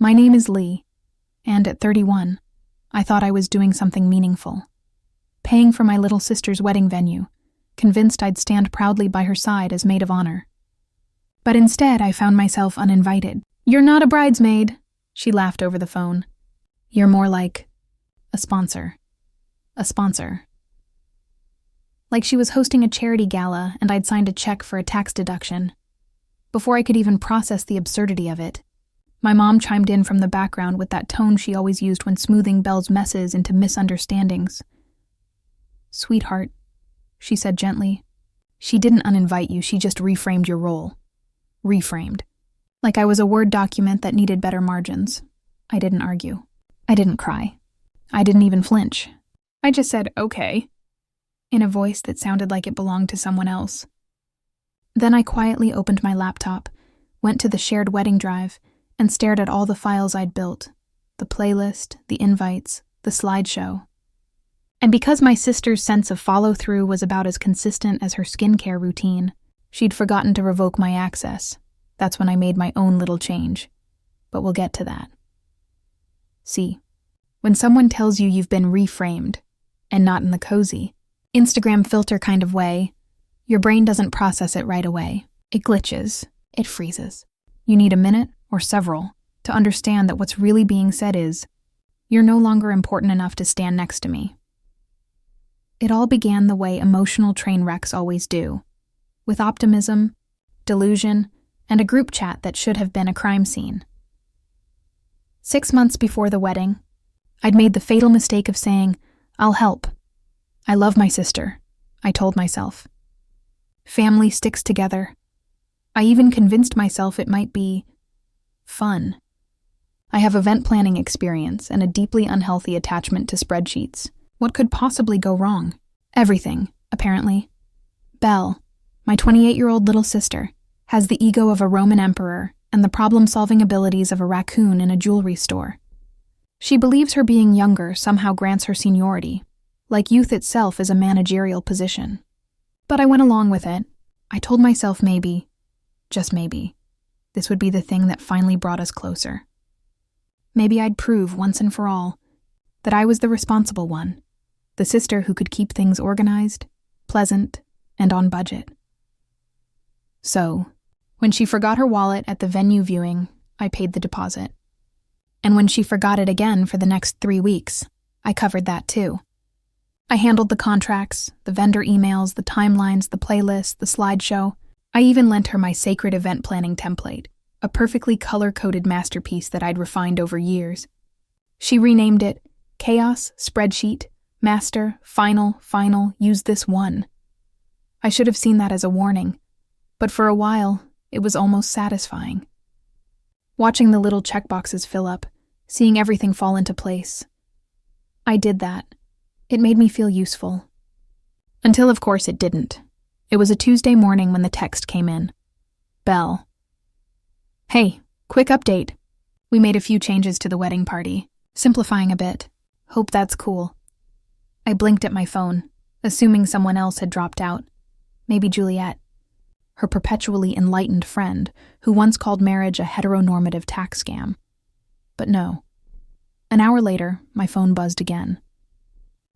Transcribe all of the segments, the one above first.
My name is Lee, and at 31, I thought I was doing something meaningful. Paying for my little sister's wedding venue, convinced I'd stand proudly by her side as maid of honor. But instead, I found myself uninvited. "You're not a bridesmaid," she laughed over the phone. "You're more like a sponsor. A sponsor." Like she was hosting a charity gala and I'd signed a check for a tax deduction. Before I could even process the absurdity of it, my mom chimed in from the background with that tone she always used when smoothing Belle's messes into misunderstandings. "Sweetheart," she said gently, "she didn't uninvite you, she just reframed your role." Reframed. Like I was a Word document that needed better margins. I didn't argue. I didn't cry. I didn't even flinch. I just said, "Okay," in a voice that sounded like it belonged to someone else. Then I quietly opened my laptop, went to the shared wedding drive, and stared at all the files I'd built, the playlist, the invites, the slideshow. And because my sister's sense of follow-through was about as consistent as her skincare routine, she'd forgotten to revoke my access. That's when I made my own little change. But we'll get to that. See, when someone tells you you've been reframed, and not in the cozy, Instagram filter kind of way, your brain doesn't process it right away. It glitches. It freezes. You need a minute, or several, to understand that what's really being said is, "You're no longer important enough to stand next to me." It all began the way emotional train wrecks always do, with optimism, delusion, and a group chat that should have been a crime scene. 6 months before the wedding, I'd made the fatal mistake of saying, "I'll help. I love my sister," I told myself. Family sticks together. I even convinced myself it might be fun. I have event planning experience and a deeply unhealthy attachment to spreadsheets. What could possibly go wrong? Everything, apparently. Belle, my 28-year-old little sister, has the ego of a Roman emperor and the problem-solving abilities of a raccoon in a jewelry store. She believes her being younger somehow grants her seniority, like youth itself is a managerial position. But I went along with it. I told myself maybe, just maybe, this would be the thing that finally brought us closer. Maybe I'd prove once and for all that I was the responsible one, the sister who could keep things organized, pleasant, and on budget. So, when she forgot her wallet at the venue viewing, I paid the deposit. And when she forgot it again for the next 3 weeks, I covered that too. I handled the contracts, the vendor emails, the timelines, the playlist, the slideshow. I even lent her my sacred event planning template, a perfectly color-coded masterpiece that I'd refined over years. She renamed it Chaos, Spreadsheet, Master, Final, Use This One. I should have seen that as a warning, but for a while, it was almost satisfying. Watching the little checkboxes fill up, seeing everything fall into place. I did that. It made me feel useful. Until, of course, it didn't. It was a Tuesday morning when the text came in. Belle. "Hey, quick update. We made a few changes to the wedding party, simplifying a bit. Hope that's cool." I blinked at my phone, assuming someone else had dropped out. Maybe Juliet, her perpetually enlightened friend who once called marriage a heteronormative tax scam. But no. An hour later, my phone buzzed again.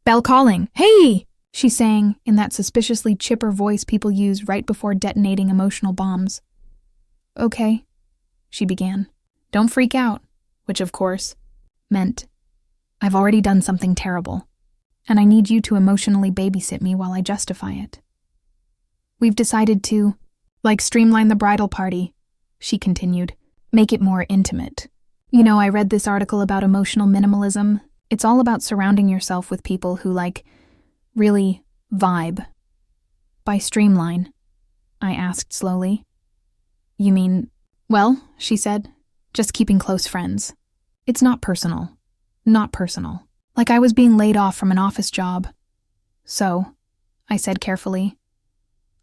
"Belle calling. Hey!" she sang in that suspiciously chipper voice people use right before detonating emotional bombs. "Okay," she began. "Don't freak out," which, of course, meant, "I've already done something terrible, and I need you to emotionally babysit me while I justify it. We've decided to, streamline the bridal party," she continued, "make it more intimate. You know, I read this article about emotional minimalism. It's all about surrounding yourself with people who, really vibe." "By streamline?" I asked slowly. "You mean..." "Well," she said, "just keeping close friends. It's not personal. Not personal. Like I was being laid off from an office job. So," I said carefully,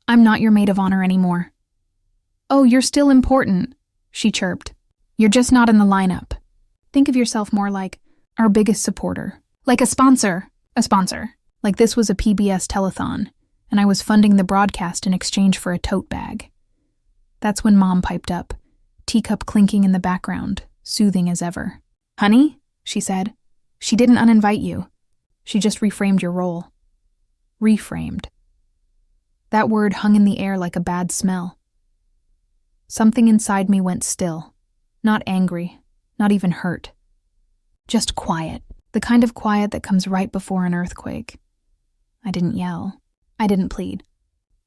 "I'm not your maid of honor anymore." "Oh, you're still important," she chirped. "You're just not in the lineup. Think of yourself more like our biggest supporter. Like a sponsor. A sponsor. Like this was a PBS telethon, and I was funding the broadcast in exchange for a tote bag." That's when Mom piped up, teacup clinking in the background, soothing as ever. "Honey," she said, "she didn't uninvite you. She just reframed your role." Reframed. That word hung in the air like a bad smell. Something inside me went still. Not angry, not even hurt. Just quiet. The kind of quiet that comes right before an earthquake. I didn't yell. I didn't plead.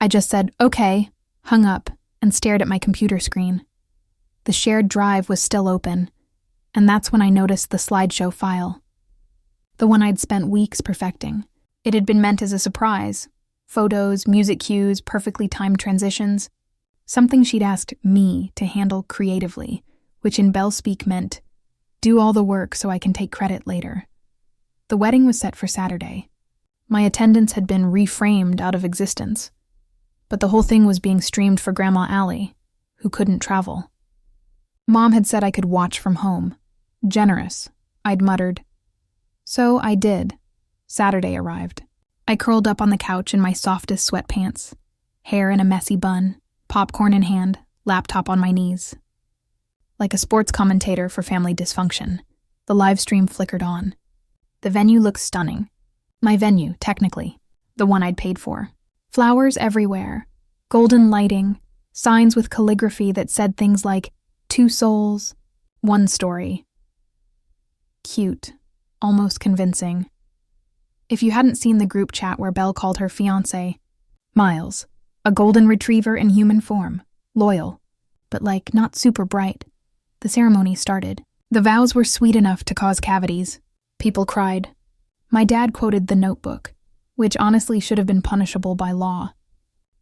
I just said, "Okay," hung up, and stared at my computer screen. The shared drive was still open, and that's when I noticed the slideshow file. The one I'd spent weeks perfecting. It had been meant as a surprise. Photos, music cues, perfectly timed transitions. Something she'd asked me to handle creatively, which in Belle speak meant, do all the work so I can take credit later. The wedding was set for Saturday. My attendance had been reframed out of existence. But the whole thing was being streamed for Grandma Allie, who couldn't travel. Mom had said I could watch from home. Generous, I'd muttered. So I did. Saturday arrived. I curled up on the couch in my softest sweatpants, hair in a messy bun, popcorn in hand, laptop on my knees. Like a sports commentator for family dysfunction, the live stream flickered on. The venue looked stunning. My venue, technically. The one I'd paid for. Flowers everywhere. Golden lighting. Signs with calligraphy that said things like, 2 souls, 1 story. Cute. Almost convincing. If you hadn't seen the group chat where Belle called her fiancé Miles, a golden retriever in human form, loyal, but not super bright, the ceremony started. The vows were sweet enough to cause cavities. People cried. My dad quoted The Notebook, which honestly should have been punishable by law.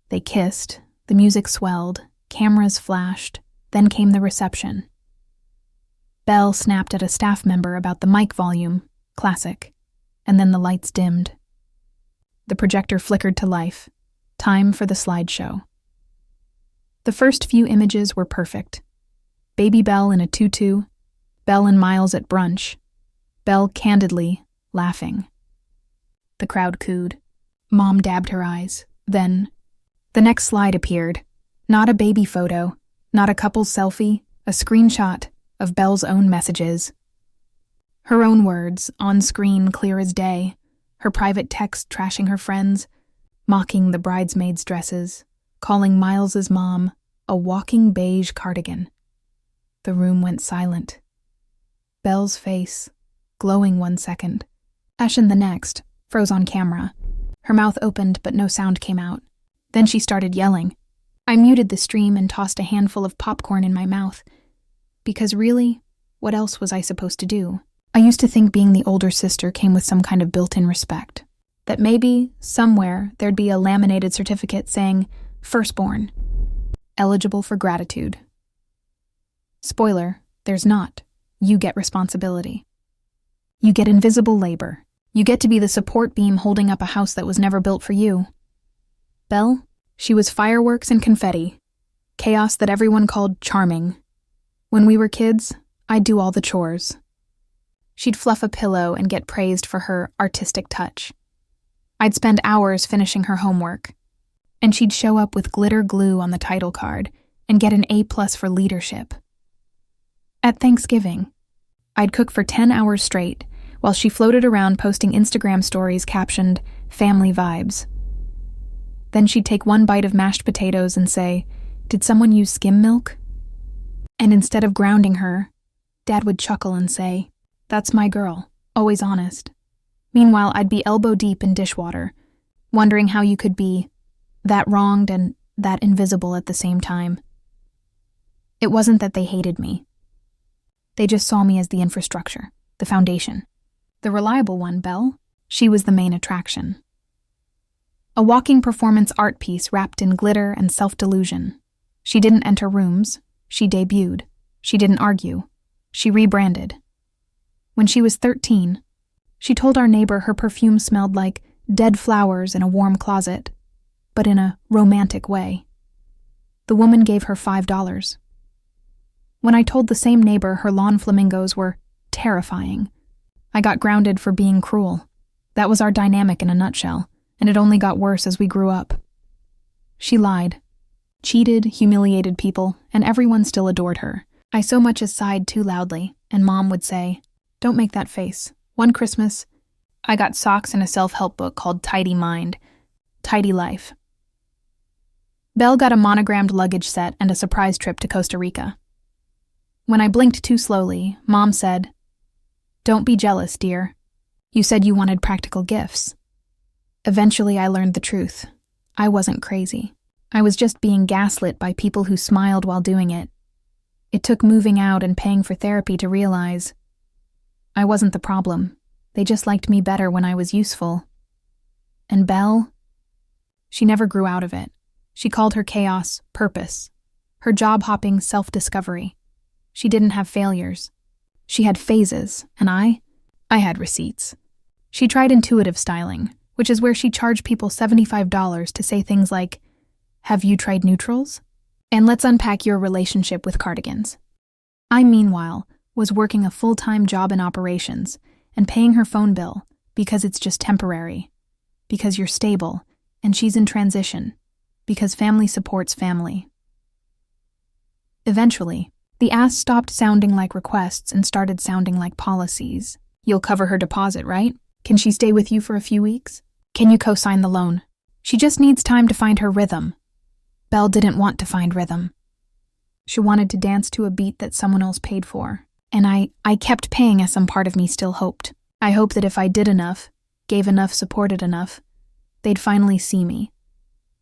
They kissed, the music swelled, cameras flashed, then came the reception. Belle snapped at a staff member about the mic volume, classic, and then the lights dimmed. The projector flickered to life. Time for the slideshow. The first few images were perfect. Baby Belle in a tutu, Belle and Miles at brunch, Belle candidly laughing. The crowd cooed. Mom dabbed her eyes. Then, the next slide appeared. Not a baby photo, not a couple's selfie, a screenshot of Belle's own messages. Her own words, on screen clear as day, her private text trashing her friends, mocking the bridesmaids' dresses, calling Miles's mom a walking beige cardigan. The room went silent. Belle's face, glowing 1 second, ashen the next, froze on camera. Her mouth opened but no sound came out. Then she started yelling. I muted the stream and tossed a handful of popcorn in my mouth. Because really, what else was I supposed to do? I used to think being the older sister came with some kind of built-in respect. That maybe, somewhere, there'd be a laminated certificate saying, firstborn, eligible for gratitude. Spoiler, there's not. You get responsibility. You get invisible labor. You get to be the support beam holding up a house that was never built for you. Belle, she was fireworks and confetti. Chaos that everyone called charming. When we were kids, I'd do all the chores. She'd fluff a pillow and get praised for her artistic touch. I'd spend hours finishing her homework. And she'd show up with glitter glue on the title card and get an A+ for leadership. At Thanksgiving, I'd cook for 10 hours straight while she floated around posting Instagram stories captioned, family vibes. Then she'd take 1 bite of mashed potatoes and say, did someone use skim milk? And instead of grounding her, Dad would chuckle and say, that's my girl, always honest. Meanwhile, I'd be elbow deep in dishwater, wondering how you could be that wronged and that invisible at the same time. It wasn't that they hated me. They just saw me as the infrastructure, the foundation. The reliable one, Belle, she was the main attraction. A walking performance art piece wrapped in glitter and self-delusion. She didn't enter rooms. She debuted. She didn't argue. She rebranded. When she was 13, she told our neighbor her perfume smelled like dead flowers in a warm closet, but in a romantic way. The woman gave her $5. When I told the same neighbor her lawn flamingos were terrifying, I got grounded for being cruel. That was our dynamic in a nutshell, and it only got worse as we grew up. She lied, cheated, humiliated people, and everyone still adored her. I so much as sighed too loudly, and Mom would say, "Don't make that face." One Christmas, I got socks and a self-help book called Tidy Mind, Tidy Life. Belle got a monogrammed luggage set and a surprise trip to Costa Rica. When I blinked too slowly, Mom said, "Don't be jealous, dear. You said you wanted practical gifts." Eventually, I learned the truth. I wasn't crazy. I was just being gaslit by people who smiled while doing it. It took moving out and paying for therapy to realize I wasn't the problem. They just liked me better when I was useful. And Belle? She never grew out of it. She called her chaos purpose, her job-hopping self-discovery. She didn't have failures. She had phases, and I had receipts. She tried intuitive styling, which is where she charged people $75 to say things like, "Have you tried neutrals? And let's unpack your relationship with cardigans." I, meanwhile, was working a full-time job in operations and paying her phone bill because it's just temporary, because you're stable and she's in transition, because family supports family. Eventually, the asks stopped sounding like requests and started sounding like policies. You'll cover her deposit, right? Can she stay with you for a few weeks? Can you co-sign the loan? She just needs time to find her rhythm. Belle didn't want to find rhythm. She wanted to dance to a beat that someone else paid for. And I kept paying as some part of me still hoped. I hoped that if I did enough, gave enough, supported enough, they'd finally see me.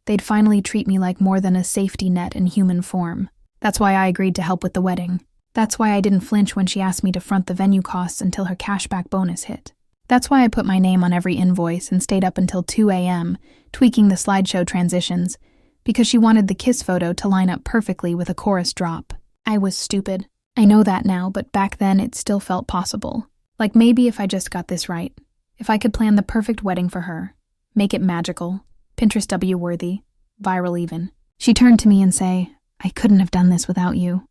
They'd finally treat me like more than a safety net in human form. That's why I agreed to help with the wedding. That's why I didn't flinch when she asked me to front the venue costs until her cashback bonus hit. That's why I put my name on every invoice and stayed up until 2 a.m., tweaking the slideshow transitions, because she wanted the kiss photo to line up perfectly with a chorus drop. I was stupid. I know that now, but back then it still felt possible. Like maybe if I just got this right, if I could plan the perfect wedding for her, make it magical, Pinterest W-worthy, viral even, she'd turn to me and say, "I couldn't have done this without you."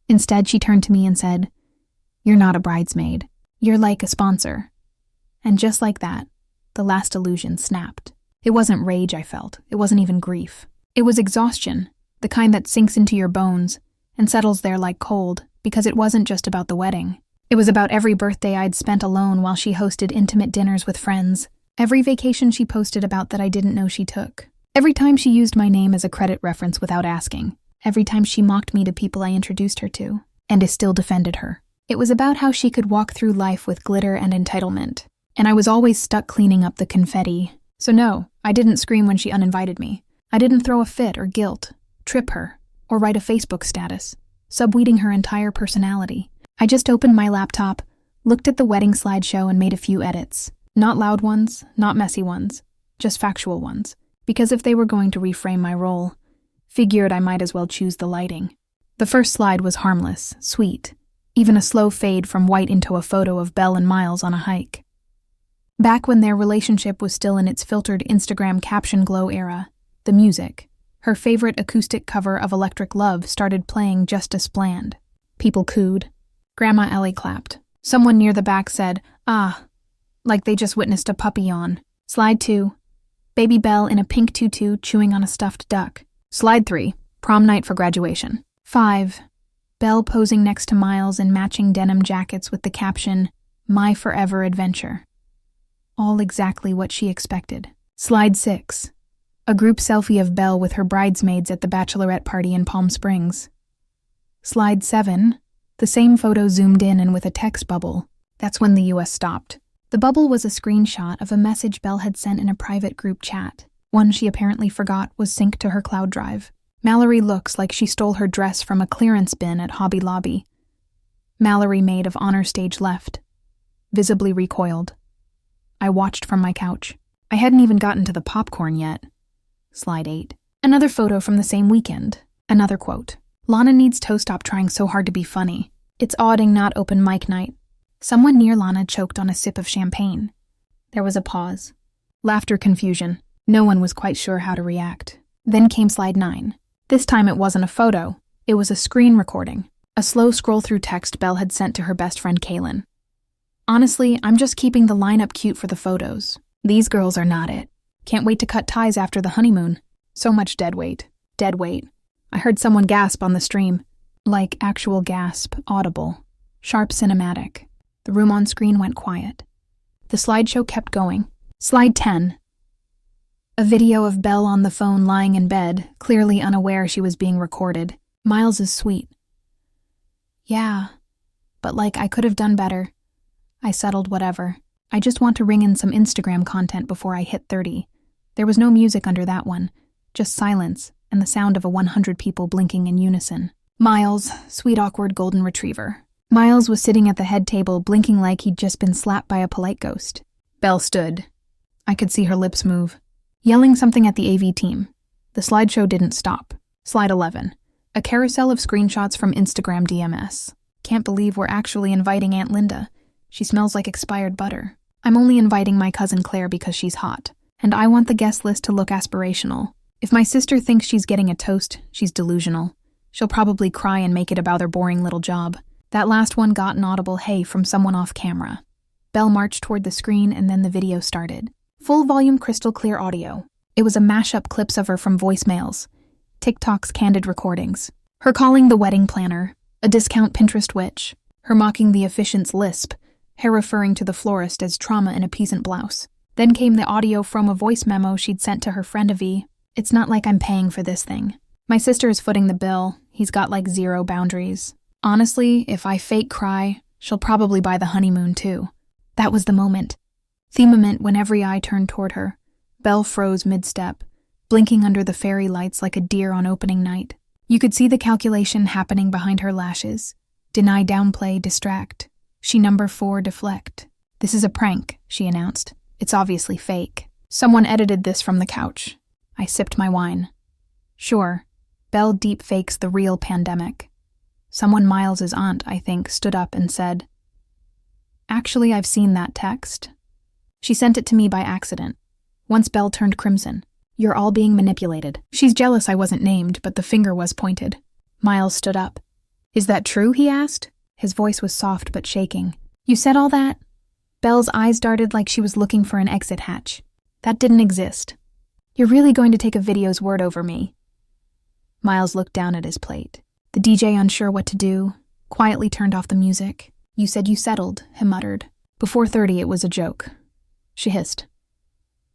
Instead, she turned to me and said, "You're not a bridesmaid. You're like a sponsor." And just like that, the last illusion snapped. It wasn't rage I felt. It wasn't even grief. It was exhaustion, the kind that sinks into your bones and settles there like cold, because it wasn't just about the wedding. It was about every birthday I'd spent alone while she hosted intimate dinners with friends, every vacation she posted about that I didn't know she took, every time she used my name as a credit reference without asking, every time she mocked me to people I introduced her to, and I still defended her. It was about how she could walk through life with glitter and entitlement, and I was always stuck cleaning up the confetti. So no, I didn't scream when she uninvited me. I didn't throw a fit or guilt, trip her, or write a Facebook status, subweeding her entire personality. I just opened my laptop, looked at the wedding slideshow and made a few edits. Not loud ones, not messy ones, just factual ones. Because if they were going to reframe my role, figured I might as well choose the lighting. The first slide was harmless, sweet, even a slow fade from white into a photo of Belle and Miles on a hike. Back when their relationship was still in its filtered Instagram caption glow era, the music, her favorite acoustic cover of Electric Love, started playing just as planned. People cooed. Grandma Ellie clapped. Someone near the back said, "Ah," like they just witnessed a puppy yawn. Slide 2. Baby Belle in a pink tutu chewing on a stuffed duck. Slide 3. Prom night for graduation. 5. Belle posing next to Miles in matching denim jackets with the caption, "My Forever Adventure." All exactly what she expected. Slide 6. A group selfie of Belle with her bridesmaids at the bachelorette party in Palm Springs. Slide 7. The same photo zoomed in and with a text bubble. That's when the US stopped. The bubble was a screenshot of a message Belle had sent in a private group chat. One she apparently forgot was synced to her cloud drive. Mallory looks like she stole her dress from a clearance bin at Hobby Lobby. Mallory maid of honor stage left. Visibly recoiled. I watched from my couch. I hadn't even gotten to the popcorn yet. Slide 8. Another photo from the same weekend. Another quote. "Lana needs to stop trying so hard to be funny. It's odding not open mic night." Someone near Lana choked on a sip of champagne. There was a pause. Laughter, confusion. No one was quite sure how to react. Then came slide 9. This time it wasn't a photo. It was a screen recording. A slow scroll through text Belle had sent to her best friend Kaylin. "Honestly, I'm just keeping the lineup cute for the photos. These girls are not it. Can't wait to cut ties after the honeymoon. So much dead weight. Dead weight." I heard someone gasp on the stream. Like actual gasp, audible, sharp cinematic. The room on screen went quiet. The slideshow kept going. Slide 10. A video of Belle on the phone lying in bed, clearly unaware she was being recorded. Miles is sweet. Yeah, but I could have done better. I settled whatever. I just want to ring in some Instagram content before I hit 30. There was no music under that one, just silence and the sound of 100 people blinking in unison. Miles, sweet awkward golden retriever. Miles was sitting at the head table blinking like he'd just been slapped by a polite ghost. Belle stood. I could see her lips move. Yelling something at the AV team. The slideshow didn't stop. Slide 11. A carousel of screenshots from Instagram DMS. Can't believe we're actually inviting Aunt Linda. She smells like expired butter. I'm only inviting my cousin Claire because she's hot. And I want the guest list to look aspirational. If my sister thinks she's getting a toast, she's delusional. She'll probably cry and make it about her boring little job. That last one got an audible hey from someone off camera. Belle marched toward the screen and then the video started. Full volume crystal clear audio. It was a mashup clips of her from voicemails, TikTok's candid recordings, her calling the wedding planner, a discount Pinterest witch, her mocking the officiant's lisp, her referring to the florist as trauma in a peasant blouse. Then came the audio from a voice memo she'd sent to her friend Avi. It's not like I'm paying for this thing. My sister is footing the bill. He's got 0 boundaries. Honestly, if I fake cry, she'll probably buy the honeymoon too. That was the moment. The moment when every eye turned toward her. Belle froze mid-step, blinking under the fairy lights like a deer on opening night. You could see the calculation happening behind her lashes. Deny, downplay, distract. She number 4, deflect. This is a prank, she announced. It's obviously fake. Someone edited this from the couch. I sipped my wine. Sure, Belle deep fakes the real pandemic. Someone Miles's aunt, I think, stood up and said, "Actually, I've seen that text." She sent it to me by accident. Once Belle turned crimson. You're all being manipulated. She's jealous I wasn't named, but the finger was pointed. Miles stood up. Is that true, he asked. His voice was soft but shaking. You said all that? Belle's eyes darted like she was looking for an exit hatch. That didn't exist. You're really going to take a video's word over me? Miles looked down at his plate. The DJ, unsure what to do, quietly turned off the music. You said you settled, he muttered. Before 30, it was a joke. She hissed.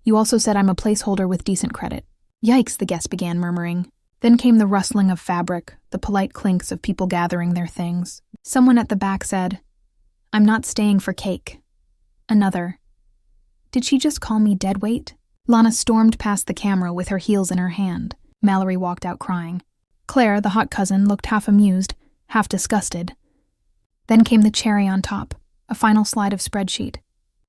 You also said I'm a placeholder with decent credit. Yikes, the guest began murmuring. Then came the rustling of fabric, the polite clinks of people gathering their things. Someone at the back said, I'm not staying for cake. Another. Did she just call me deadweight? Lana stormed past the camera with her heels in her hand. Mallory walked out crying. Claire, the hot cousin, looked half amused, half disgusted. Then came the cherry on top, a final slide of spreadsheet.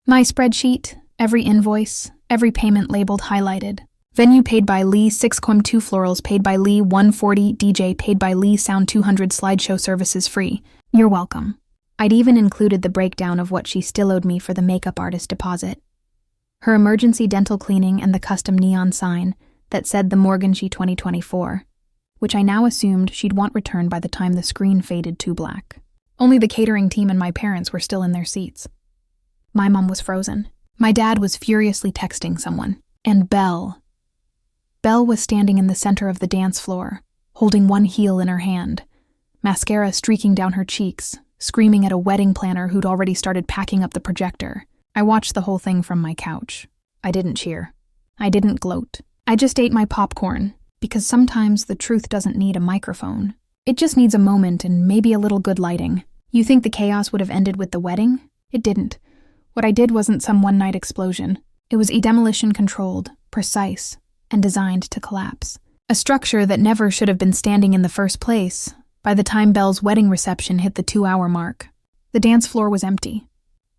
My spreadsheet, every invoice, every payment labeled highlighted. Venue paid by Lee, 6.2 florals paid by Lee, 140, DJ paid by Lee, sound 200, slideshow services free. You're welcome. I'd even included the breakdown of what she still owed me for the makeup artist deposit. Her emergency dental cleaning and the custom neon sign that said the Morganshire 2024, which I now assumed she'd want returned by the time the screen faded to black. Only the catering team and my parents were still in their seats. My mom was frozen. My dad was furiously texting someone. And Belle was standing in the center of the dance floor, holding one heel in her hand, mascara streaking down her cheeks, screaming at a wedding planner who'd already started packing up the projector. I watched the whole thing from my couch. I didn't cheer. I didn't gloat. I just ate my popcorn, because sometimes the truth doesn't need a microphone. It just needs a moment and maybe a little good lighting. You think the chaos would have ended with the wedding? It didn't. What I did wasn't some one-night explosion. It was demolition controlled, precise, and designed to collapse. A structure that never should have been standing in the first place by the time Belle's wedding reception hit the 2-hour mark. The dance floor was empty.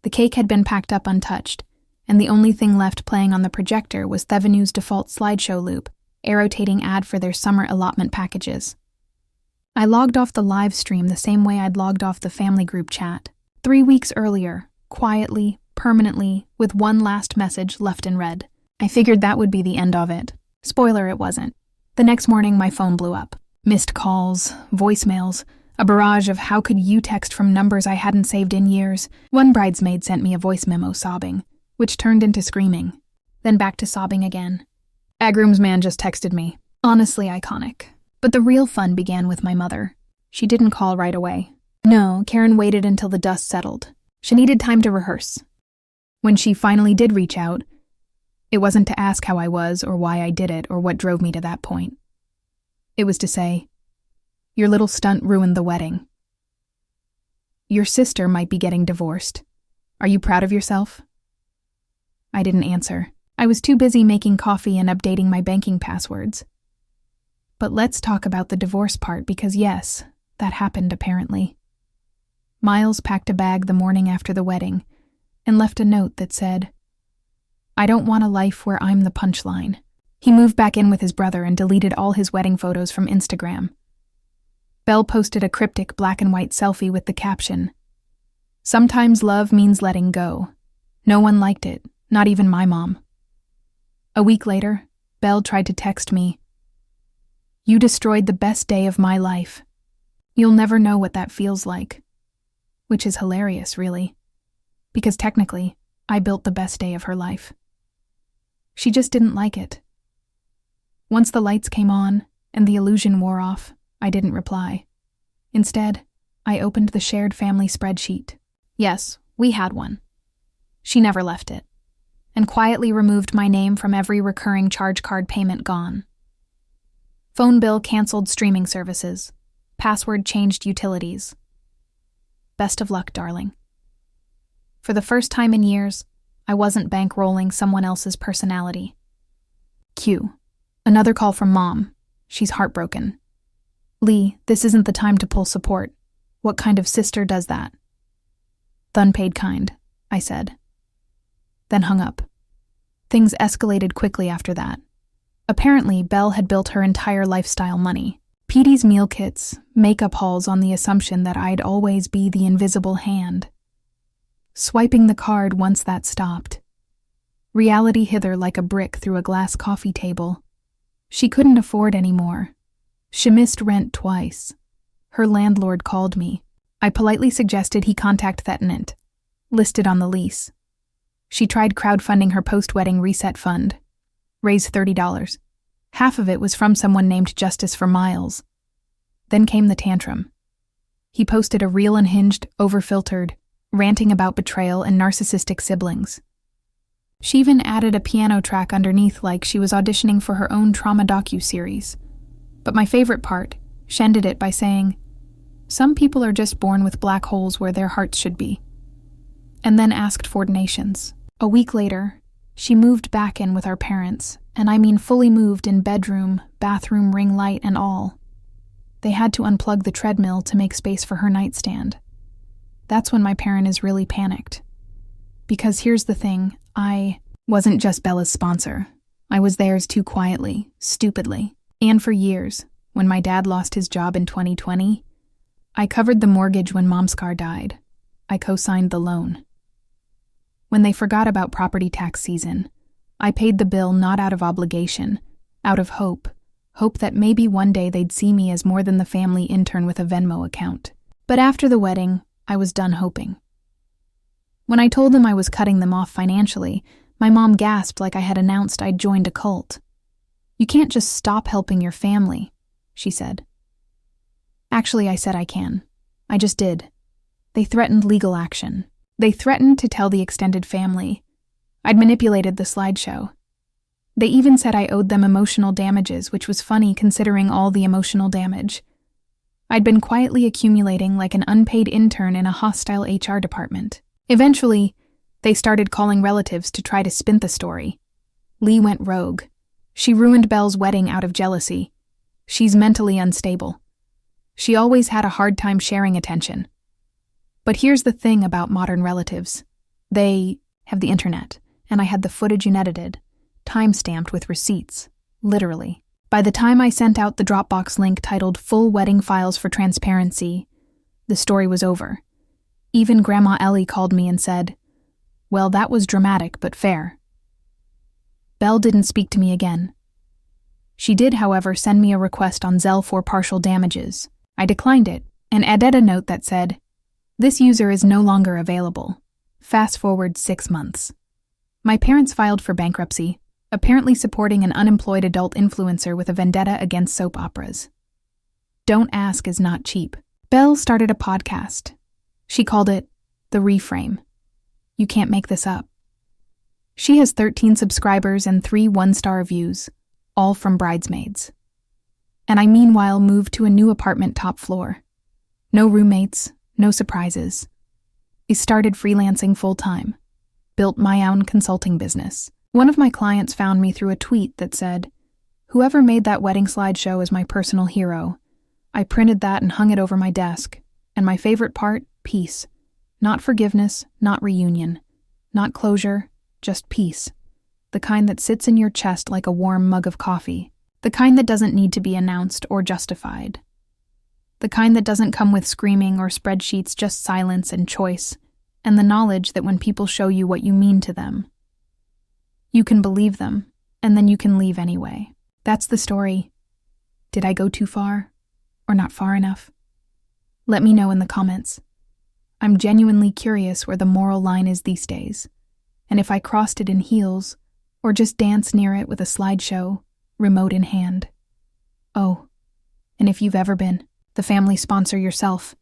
The cake had been packed up untouched, and the only thing left playing on the projector was Thevenue's default slideshow loop, a rotating ad for their summer allotment packages. I logged off the live stream the same way I'd logged off the family group chat, 3 weeks earlier, quietly, permanently, with one last message left in red. I figured that would be the end of it. Spoiler, it wasn't. The next morning, my phone blew up. Missed calls, voicemails, a barrage of how could you text from numbers I hadn't saved in years. One bridesmaid sent me a voice memo sobbing, which turned into screaming. Then back to sobbing again. A groomsman just texted me. Honestly iconic. But the real fun began with my mother. She didn't call right away. No, Karen waited until the dust settled. She needed time to rehearse. When she finally did reach out, it wasn't to ask how I was or why I did it or what drove me to that point. It was to say, "Your little stunt ruined the wedding. Your sister might be getting divorced. Are you proud of yourself?" I didn't answer. I was too busy making coffee and updating my banking passwords. But let's talk about the divorce part because yes, that happened apparently. Miles packed a bag the morning after the wedding and left a note that said, "I don't want a life where I'm the punchline." He moved back in with his brother and deleted all his wedding photos from Instagram. Belle posted a cryptic black and white selfie with the caption, "Sometimes love means letting go." No one liked it, not even my mom. A week later, Belle tried to text me, "You destroyed the best day of my life. You'll never know what that feels like." Which is hilarious, really, because technically, I built the best day of her life. She just didn't like it. Once the lights came on and the illusion wore off, I didn't reply. Instead, I opened the shared family spreadsheet. Yes, we had one. She never left it, and quietly removed my name from every recurring charge card payment gone. Phone bill canceled streaming services. Password changed utilities. Best of luck, darling. For the first time in years, I wasn't bankrolling someone else's personality. Q. Another call from Mom. She's heartbroken. "Lee, this isn't the time to pull support. What kind of sister does that?" "The unpaid kind," I said. Then hung up. Things escalated quickly after that. Apparently, Belle had built her entire lifestyle money. Petey's meal kits, makeup hauls on the assumption that I'd always be the invisible hand. Swiping the card once that stopped. Reality hither like a brick through a glass coffee table. She couldn't afford any more. She missed rent twice. Her landlord called me. I politely suggested he contact the tenant, listed on the lease. She tried crowdfunding her post-wedding reset fund. Raised $30. Half of it was from someone named Justice for Miles. Then came the tantrum. He posted a real unhinged, over-filtered, ranting about betrayal and narcissistic siblings. She even added a piano track underneath like she was auditioning for her own trauma docu-series. But my favorite part, she ended it by saying, "Some people are just born with black holes where their hearts should be." And then asked for donations. A week later, she moved back in with our parents, and I mean fully moved in bedroom, bathroom ring light and all. They had to unplug the treadmill to make space for her nightstand. That's when my parent is really panicked. Because here's the thing, I wasn't just Bella's sponsor. I was theirs too quietly, stupidly. And for years, when my dad lost his job in 2020, I covered the mortgage when Mom Scar died. I co-signed the loan. When they forgot about property tax season, I paid the bill not out of obligation, out of hope that maybe one day they'd see me as more than the family intern with a Venmo account. But after the wedding, I was done hoping. When I told them I was cutting them off financially, my mom gasped like I had announced I'd joined a cult. "You can't just stop helping your family," she said. Actually, I said I can. I just did. They threatened legal action. They threatened to tell the extended family. I'd manipulated the slideshow. They even said I owed them emotional damages, which was funny considering all the emotional damage. I'd been quietly accumulating like an unpaid intern in a hostile HR department. Eventually, they started calling relatives to try to spin the story. Lee went rogue. She ruined Belle's wedding out of jealousy. She's mentally unstable. She always had a hard time sharing attention. But here's the thing about modern relatives. They have the internet, and I had the footage unedited, time-stamped with receipts, literally. By the time I sent out the Dropbox link titled Full Wedding Files for Transparency, the story was over. Even Grandma Ellie called me and said, "Well, that was dramatic but fair." Belle didn't speak to me again. She did, however, send me a request on Zelle for partial damages. I declined it and added a note that said, "This user is no longer available. Fast forward 6 months." My parents filed for bankruptcy, apparently supporting an unemployed adult influencer with a vendetta against soap operas. Don't ask is not cheap. Belle started a podcast. She called it The Reframe. You can't make this up. She has 13 subscribers and 3 one-star reviews, all from Bridesmaids. And I meanwhile moved to a new apartment top floor. No roommates, no surprises. I started freelancing full-time. Built my own consulting business. One of my clients found me through a tweet that said, "Whoever made that wedding slideshow is my personal hero. I printed that and hung it over my desk. And my favorite part, peace. Not forgiveness, not reunion. Not closure, just peace. The kind that sits in your chest like a warm mug of coffee. The kind that doesn't need to be announced or justified. The kind that doesn't come with screaming or spreadsheets, just silence and choice, and the knowledge that when people show you what you mean to them, you can believe them, and then you can leave anyway." That's the story. Did I go too far? Or not far enough? Let me know in the comments. I'm genuinely curious where the moral line is these days, and if I crossed it in heels, or just danced near it with a slideshow, remote in hand. Oh, and if you've ever been the family sponsor yourself,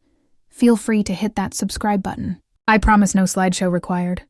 feel free to hit that subscribe button. I promise no slideshow required.